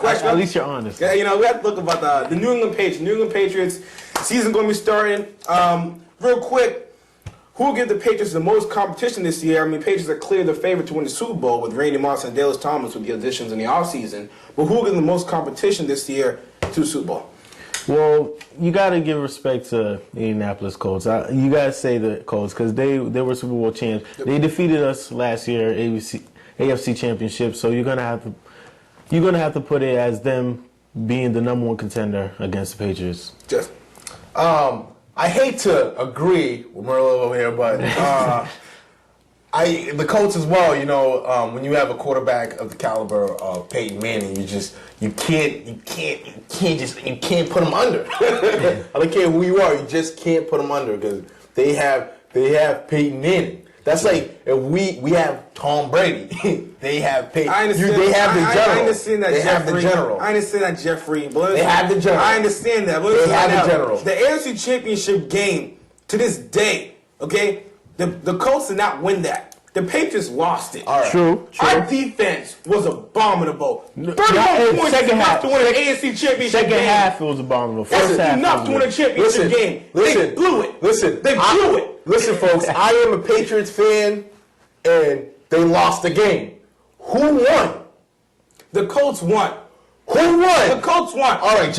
Question. At least you're honest. Yeah, we have to look about the New England Patriots. New England Patriots season going to be starting. Real quick, who will give the Patriots the most competition this year? I mean, Patriots are clear the favorite to win the Super Bowl with Randy Moss and Dallas Thomas with the additions in the offseason. But who will give the most competition this year to the Super Bowl? Well, you got to give respect to the Indianapolis Colts. You got to say the Colts because they were Super Bowl champs. They defeated us last year, AFC Championship. So you're gonna have to put it as them being the number one contender against the Patriots. Just. I hate to agree with Merlo over here, but the Colts as well. When you have a quarterback of the caliber of Peyton Manning, you can't put him under. I don't care who you are, you just can't put him under because they have Peyton Manning. That's like if we have Tom Brady, they have Peyton. I understand. They have the general. I understand that. They have the general. I understand that, Jeffrey. But they have the general. I understand that. But they have the general. The AFC Championship game to this day, okay, the Colts did not win that. The Patriots lost it. All right. True. Our defense was abominable. 31 points second half to win an AFC Championship game. Second half it was abominable. First half enough to win a championship game. They blew it. They blew it. Listen, folks, I am a Patriots fan, and they lost the game. Who won? The Colts won. Who won? The Colts won. All right,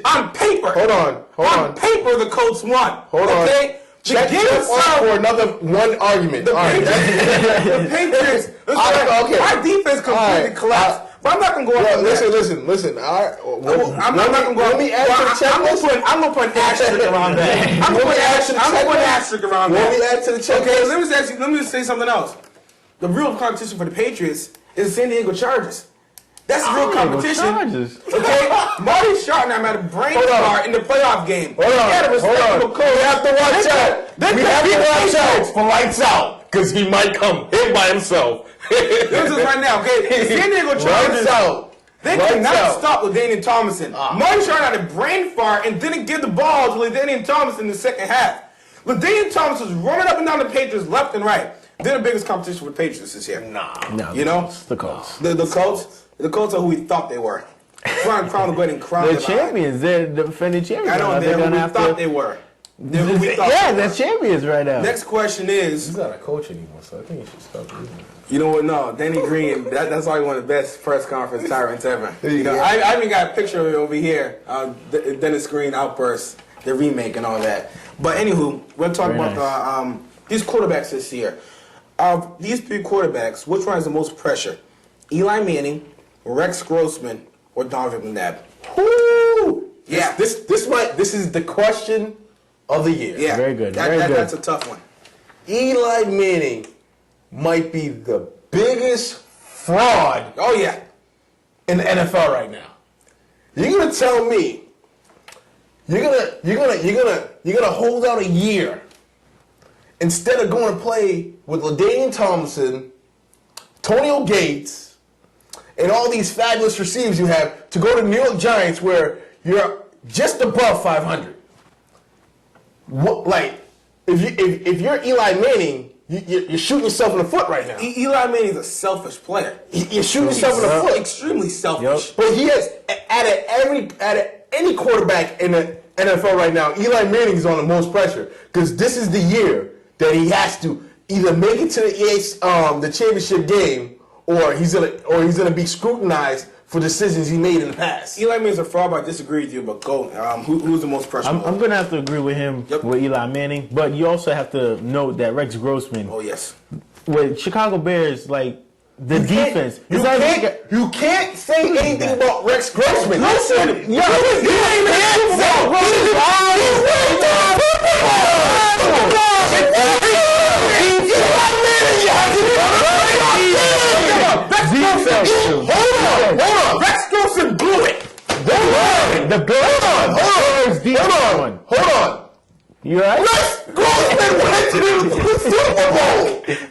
on paper. Hold on. On paper, the Colts won. Hold on. Okay? Check for another one argument. The Patriots. Okay. Our defense completely collapsed. But I'm not going to go on Listen. All right. I'm not going to go on. Let me add to the checklist. I'm going to put an asterisk around that. I'm going to put an asterisk around that. Let me add to the checklist. Okay, let me just say something else. The real competition for the Patriots is the San Diego Chargers. That's the real competition. Okay? Marty Schottenheimer had a brain fart in the playoff game. Hold on. We have to watch out. We have to watch out for lights out because he might come in by himself. This is right now, okay? San Diego Chargers. They cannot stop LaDainian Tomlinson. Marty Schottenheimer had a brain fart and didn't give the ball to LaDainian Tomlinson in the second half. LaDainian Tomlinson was running up and down the Patriots left and right. They're the biggest competition with the Patriots this year. No. You know? The Colts. The Colts? The Colts are who we thought they were. Crown, go ahead and crown them. They're champions. They're the defending champions. I know. They're who we thought they were. They're who we thought they were. They're champions right now. Next question is... He's not a coach anymore, so I think he should stop doing it. You know what? No, Danny Green, that's probably one of the best press conference tyrants ever. I even got a picture of it over here. Dennis Green outburst, the remake and all that. But anywho, we're talking about these quarterbacks this year. Of these three quarterbacks, which one has the most pressure? Eli Manning, Rex Grossman, or Donovan McNabb? Woo! Yeah. This is the question of the year. Yeah. Very good. That's a tough one. Eli Manning might be the biggest fraud in the NFL right now. You're gonna tell me you're gonna hold out a year instead of going to play with LaDainian Tomlinson, Antonio Gates, and all these fabulous receivers you have to go to New York Giants where you're just above 500. If you're Eli Manning, you're shooting yourself in the foot right now. Eli Manning's a selfish player. You're shooting yourself in the foot. Extremely selfish. Yep. But he has out of any quarterback in the NFL right now, Eli Manning's on the most pressure because this is the year that he has to either make it to the championship game or he's gonna be scrutinized for decisions he made in the past. Eli Manning's a fraud, but I disagree with you. But go. Who's the most pressure? I'm going to have to agree with him with Eli Manning, but you also have to note that Rex Grossman. Oh yes. With Chicago Bears, like the defense. You can't say anything about Rex Grossman. Listen, he ain't Hold on. Rex Grossman blew it. Hold on. You right? Rex Grossman went to the Super Bowl.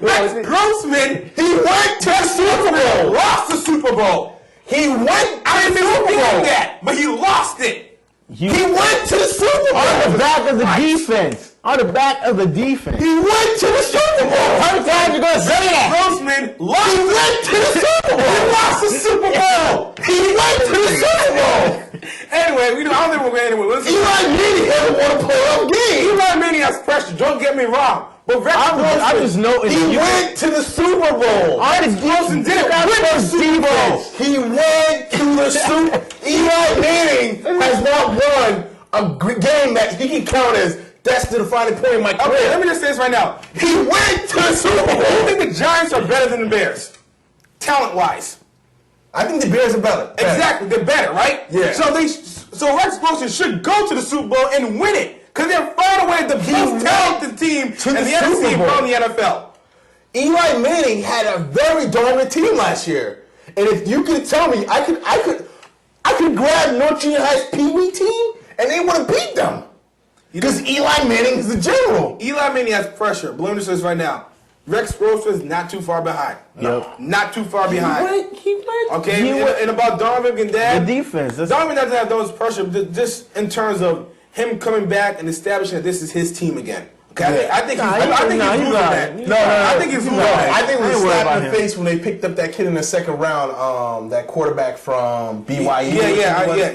Rex Grossman, he went to the Super Bowl. Lost the Super Bowl. He went to the Super Bowl. But he lost it. He went to the Super Bowl. On the back of the defense. On the back of the defense. He went to the Super Bowl. How many times you going to say that? Grossman lost. He went to the Super Bowl. He lost the Super Bowl. He went to the anyway, I don't think we're going anywhere. Eli Manning doesn't want to play up game. Eli Manning has pressure. Don't get me wrong. But Rex I just know he went to the Super Bowl. Rex Wilson didn't win the Super Bowl. He went to the Super Bowl. Eli Manning has not won a game that he can count as that's the defining point in my career. Okay, let me just say this right now. He went to the Super Bowl. I think the Giants are better than the Bears, talent-wise. I think the Bears are better. Exactly, they're better, right? Yeah. So Rex Wilson should go to the Super Bowl and win it. Because they're far away the most talented team in the NFC from the NFL. Eli Manning had a very dominant team last year. And if you could tell me, I could grab North Junior High's Pee Wee team and they would have beat them. Because Eli Manning is the general. Eli Manning has pressure. Bloom this right now. Rex Wilson is not too far behind. Yep. Not too far behind. He went. Okay, and about Donovan and Dad. The defense. Donovan doesn't have those pressure just in terms of him coming back and establishing that this is his team again. Okay, I think he's losing that. No, I think he's losing that. I think it was a slap in the face when they picked up that kid in the second round, that quarterback from BYU.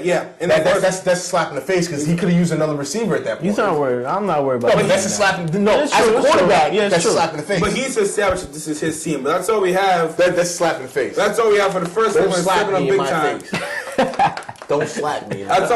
Yeah. And that's a slap in the face because he could have used another receiver at that point. He's not worried. I'm not worried about No, but that's a slap. As a quarterback, that's a slap in the face. But he's established that this is his team. But that's all we have. That's a slap in the face. That's all we have for the first one. Don't slap me in big my time. face. Don't slap me. That's all